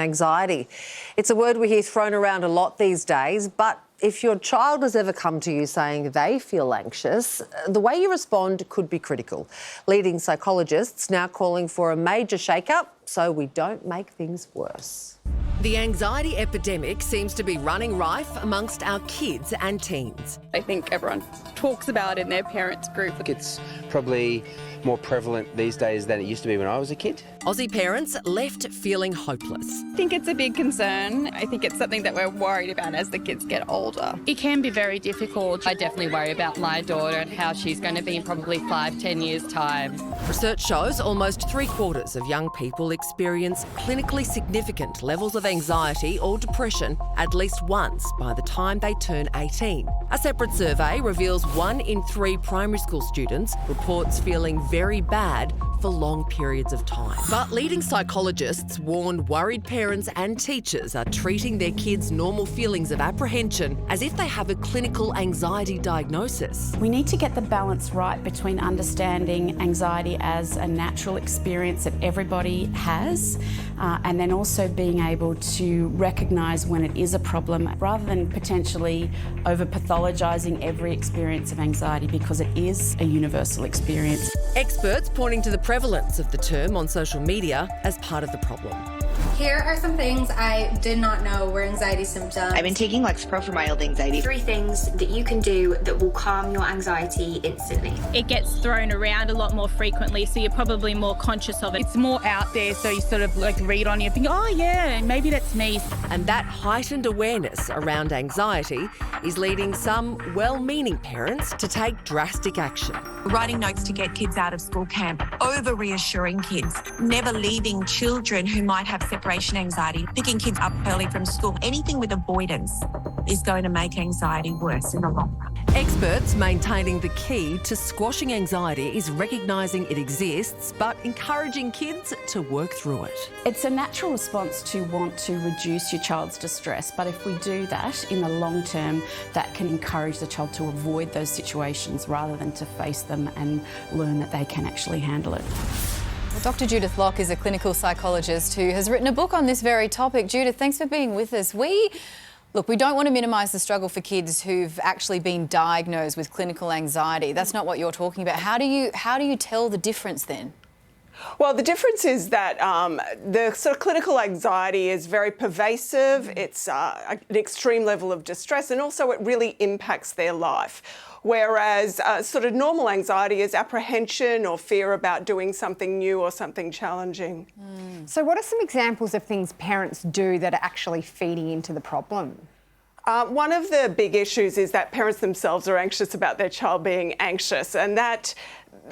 Anxiety. It's a word we hear thrown around a lot these days, but if your child has ever come to you saying they feel anxious, the way you respond could be critical. Leading psychologists now calling for a major shake-up so we don't make things worse. The anxiety epidemic seems to be running rife amongst our kids and teens. I think everyone talks about it in their parents' group. It's probably more prevalent these days than it used to be when I was a kid. Aussie parents left feeling hopeless. I think it's a big concern. I think it's something that we're worried about as the kids get older. It can be very difficult. I definitely worry about my daughter and how she's going to be in probably 5-10 years' time. Research shows almost 3/4 of young people experience clinically significant levels of anxiety or depression at least once by the time they turn 18. A separate survey reveals 1 in 3 primary school students reports feeling very bad for long periods of time. But leading psychologists warn worried parents and teachers are treating their kids' normal feelings of apprehension as if they have a clinical anxiety diagnosis. We need to get the balance right between understanding anxiety as a natural experience that everybody has, and then also being able to recognise when it is a problem rather than potentially over-pathologising every experience of anxiety, because it is a universal experience. Experts pointing to the prevalence of the term on social media as part of the problem. Here are some things I did not know were anxiety symptoms. I've been taking Lexapro for mild anxiety. 3 things that you can do that will calm your anxiety instantly. It gets thrown around a lot more frequently, so you're probably more conscious of it. It's more out there, so you sort of like read on it and think, oh yeah, maybe that's me. And that heightened awareness around anxiety is leading some well-meaning parents to take drastic action. Writing notes to get kids out of school camp, over-reassuring kids, never leaving children who might have separation anxiety, picking kids up early from school. Anything with avoidance is going to make anxiety worse in the long run. Experts maintaining the key to squashing anxiety is recognising it exists, but encouraging kids to work through it. It's a natural response to want to reduce your child's distress, but if we do that in the long term, that can encourage the child to avoid those situations rather than to face them and learn that they can actually handle it. Well, Dr Judith Locke is a clinical psychologist who has written a book on this very topic. Judith, thanks for being with us. We don't want to minimise the struggle for kids who've actually been diagnosed with clinical anxiety. That's not what you're talking about. How do you tell the difference then? Well, the difference is that the sort of clinical anxiety is very pervasive. It's an extreme level of distress, and also it really impacts their life. Whereas sort of normal anxiety is apprehension or fear about doing something new or something challenging. So what are some examples of things parents do that are actually feeding into the problem? One of the big issues is that parents themselves are anxious about their child being anxious, and that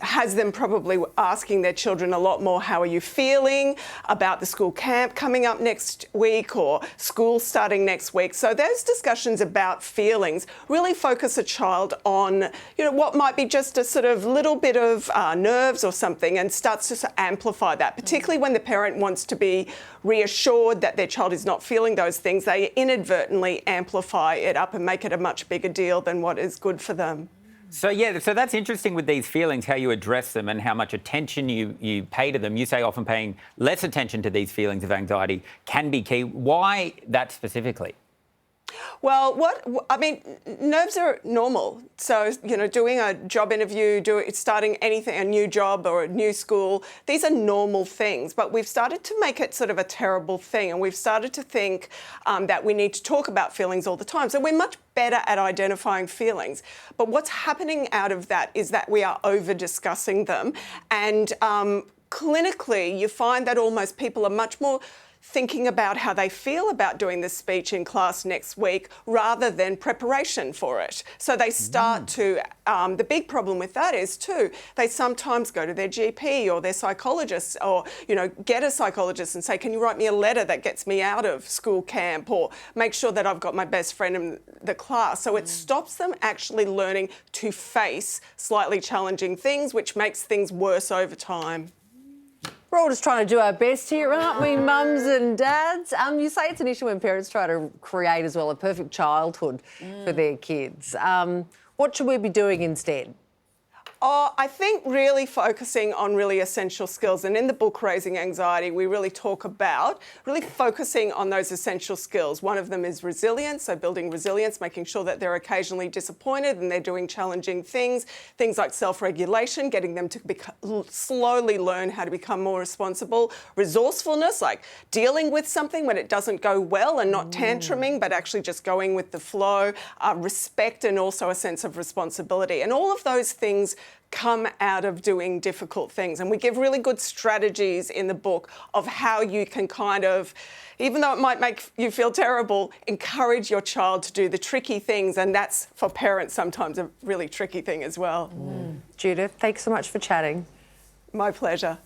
has them probably asking their children a lot more, how are you feeling about the school camp coming up next week or school starting next week. So those discussions about feelings really focus a child on, what might be just a sort of little bit of nerves or something, and starts to amplify that, particularly when the parent wants to be reassured that their child is not feeling those things. They inadvertently amplify it up and make it a much bigger deal than what is good for them. So that's interesting with these feelings, how you address them and how much attention you pay to them. You say often paying less attention to these feelings of anxiety can be key. Why that specifically? Well, nerves are normal. So, doing a job interview, starting anything, a new job or a new school, these are normal things. But we've started to make it sort of a terrible thing, and we've started to think that we need to talk about feelings all the time. So we're much better at identifying feelings. But what's happening out of that is that we are over-discussing them. And clinically, you find that almost people are much more thinking about how they feel about doing this speech in class next week rather than preparation for it. So they start to, the big problem with that is too, they sometimes go to their GP or their psychologist or, get a psychologist and say, can you write me a letter that gets me out of school camp, or make sure that I've got my best friend in the class. So it stops them actually learning to face slightly challenging things, which makes things worse over time. We're all just trying to do our best here, aren't we, mums and dads? You say it's an issue when parents try to create as well a perfect childhood for their kids. What should we be doing instead? I think really focusing on really essential skills. And in the book, Raising Anxiety, we really talk about really focusing on those essential skills. One of them is resilience, so building resilience, making sure that they're occasionally disappointed and they're doing challenging things. Things like self-regulation, getting them to slowly learn how to become more responsible. Resourcefulness, like dealing with something when it doesn't go well and not tantruming, but actually just going with the flow. Respect and also a sense of responsibility. And all of those things come out of doing difficult things. And we give really good strategies in the book of how you can kind of, even though it might make you feel terrible, encourage your child to do the tricky things. And that's, for parents, sometimes a really tricky thing as well. Judith, thanks so much for chatting. My pleasure.